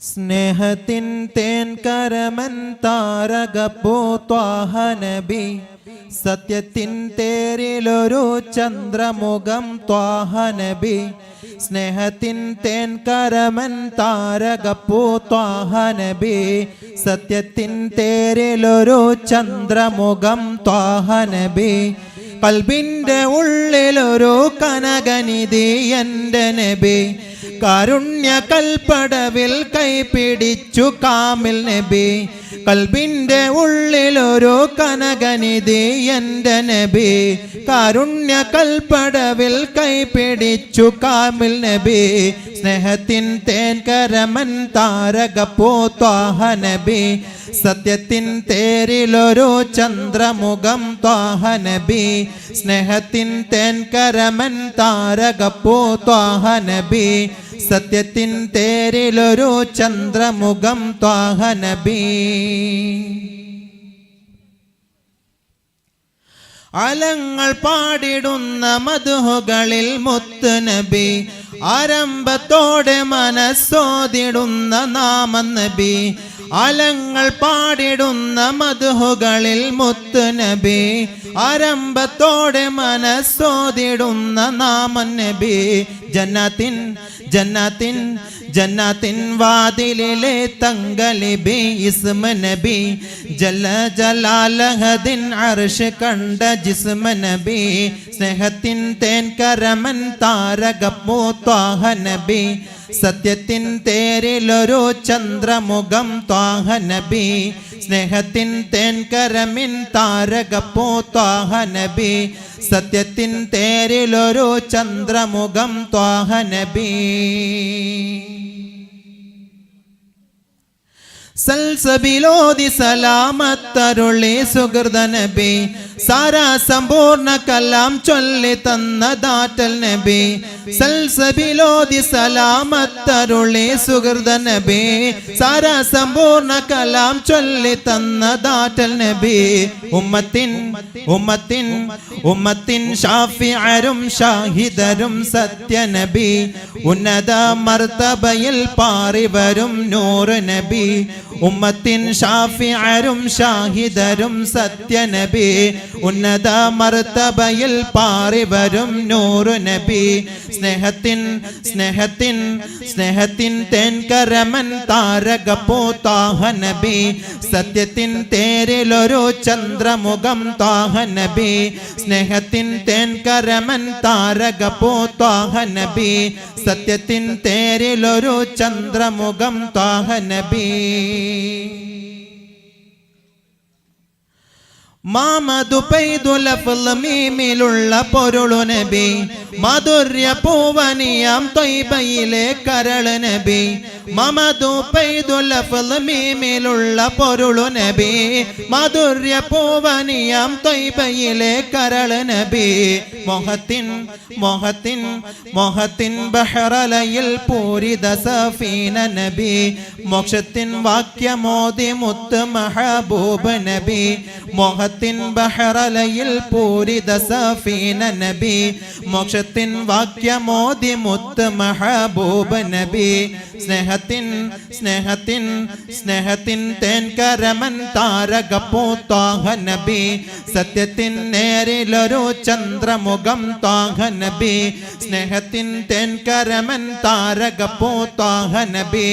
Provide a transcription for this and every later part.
സ്നേഹത്തിൻ തേൻ കരമൻ താരകപ്പൂ ത്വാഹ നബി, സത്യത്തിൻ തേരിലൊരു ചന്ദ്രമുഖം ത്വാഹ നബി. സ്നേഹത്തിൻ തേൻ കരമൻ താരകപ്പൂ ത്വാഹ നബി, സത്യത്തിൻ തേരിലൊരു ചന്ദ്രമുഖം ത്വാഹ നബി. കൽബിന്റെ ഉള്ളിലൊരു കനകനിധി എൻ്റെ നബി, കാരുണ്യ കൽപ്പടവിൽ കൈപിടിച്ചു കാമിൽ നബി. കൽബിന്റെ ഉള്ളിലൊരു കനകനിധി എൻ്റെ നബി, കാരുണ്യ കൽപ്പടവിൽ കൈപിടിച്ചു കാമിൽ നബി. സ്നേഹത്തിൻ തേൻ കരമൻ താരകപ്പൂ ത്വാഹ നബി, സത്യത്തിൻ തേരിലൊരു ചന്ദ്രമുഖം ത്വാഹ നബി. സ്നേഹത്തിൻ തേൻ കരമൻ താരകപ്പൂ ത്വാഹ നബി, സത്യത്തിൻ തേരിലൊരു ചന്ദ്രമുഖം ത്വാഹ നബി. അലങ്ങൾ പാടിടുന്ന മദ്ഹുകളിൽ മുത്ത് നബി, ആരംഭത്തോടെ മനസ്സോതിടുന്ന നാമം നബി. അലങ്ങൾ പാടിടുന്ന മദ്ഹുകളിൽ മുത്ത് നബി, ആരംഭത്തോടെ മനസ്സോതിടുന്ന നാമം നബി. ജന്നത്തിൻ ജന്നത്തിൻ ജന്നത്തിൻ വാതിലിലെ തങ്കലിബി ഇസ്മ നബി, ജല ജലാലഹദിൻ അർശ് കണ്ട ജിസ്മ നബി. സ്നേഹത്തിൻ തേൻ കരമൻ താരകപ്പൂ ത്വാഹ നബി, സത്യത്തിൻ തേരിലൊരു ചന്ദ്രമുഖം ത്വാഹ നബി. സ്നേഹത്തിൻ തേൻ കരമിൻ താരകപ്പൂ ത്വാഹ നബി, സത്യത്തിൻ തേരിലൊരു ചന്ദ്രമുഖം ത്വാഹ നബി. സൽസബിലോതി സലാമത്തരുളി സുഹൃദ നബി, സാരാ സമ്പൂർണ്ണ കലാം ചൊല്ലി തന്നതാറ്റൽ നബി. സൽസബിലോതി സലാമത്തരുളി സുഹൃദ നബി, സാരാ സമ്പൂർണ്ണ കലാം ചൊല്ലി തന്നതാറ്റൽ നബി. ഉമ്മത്തിൻ ഉമ്മത്തിൻ ഉമ്മത്തിൻ ഷാഫിഅരും ഷാഹിദരും സത്യ നബി, ഉന്നത മർത്തബയിൽ പാറിവരും നൂറ് നബി. ഉമ്മത്തിൻ ഷാഫിഅരും ഷാഹിദരും സത്യ നബി, ഉന്നത മർത്തബയിൽ പാറിവരും നൂറ് നബി. സ്നേഹത്തിൻ സ്നേഹത്തിൻ സ്നേഹത്തിൻ തേൻ കരമൻ താരകപ്പൂ ത്വാഹ നബി, സത്യത്തിൻ തേരിലൊരു ചന്ദ്രമുഖം ത്വാഹ നബി. സ്നേഹത്തിൻ തേൻ കരമൻ താരകപ്പൂ ത്വാഹ നബി, സത്യത്തിൻ തേരിലൊരു ചന്ദ്രമുഖം ത്വാഹ നബി. മാമദു പെയ്തുലഫ്ള് മീമിലുള്ള പൊരുളു നബി, മാധുര്യ പൂവനിയാം ത്വയ്ബയിലെ കരൾ നബി. മമദു പെയ്തുലഫ്ള് മീമിലുള്ള പൊരുളു നബി, മാധുര്യ പൂവനിയാം ത്വയ്ബയിലെ കരൾ നബി. മോഹത്തിൻ മോഹത്തിൻ മോഹത്തിൻ ബഹ്റലയിൽ പൂരിത സഫീന നബി, മോക്ഷത്തിൻ വാക്യമോദി മുത്ത് മഹബൂബ് നബി. മോഹത്തിൻ ബഹ്റലയിൽ പൂരിത സഫീന നബി, മോക്ഷത്തിൻ വാക്യമോദി മുത്ത് മഹബൂബ് നബി. സ്നേഹത്തിൻ സ്നേഹത്തിൻ സ്നേഹത്തിൻ തേൻ കരമൻ താരകപ്പൂ ത്വാഹ നബി, സത്യത്തിൻ നേരിലൊരു ചന്ദ്രമുഖം ത്വാഹ നബി. സ്നേഹത്തിൻ തേൻ കരമൻ താരകപ്പൂ ത്വാഹ നബി,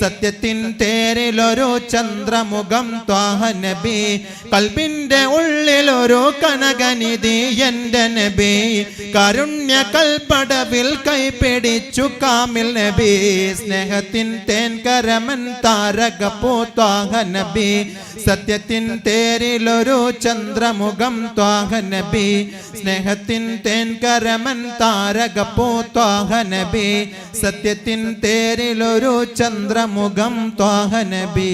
സത്യത്തിൻ തേരിലൊരു ചന്ദ്രമുഖം ത്വാഹ നബി. കൽബിന്റെ ഉള്ളിലൊരു കനകനിധി എൻ്റെ നബി, കാരുണ്യ കൽപ്പടവിൽ കൈപിടിച്ചു കാമിൽ നബി. സ്നേഹത്തിൻ തേൻ കരമൻ താരകപ്പൂ ത്വാഹ നബി, സത്യത്തിൻ തേരിലൊരു ചന്ദ്രമുഖം ത്വാഹ നബി. സ്നേഹത്തിൻ തേൻ കരമൻ താരകപ്പൂ ത്വാഹ നബി, സത്യത്തിൻ തേരിലൊരു ചന്ദ്രമുഖം ത്വാഹ നബി.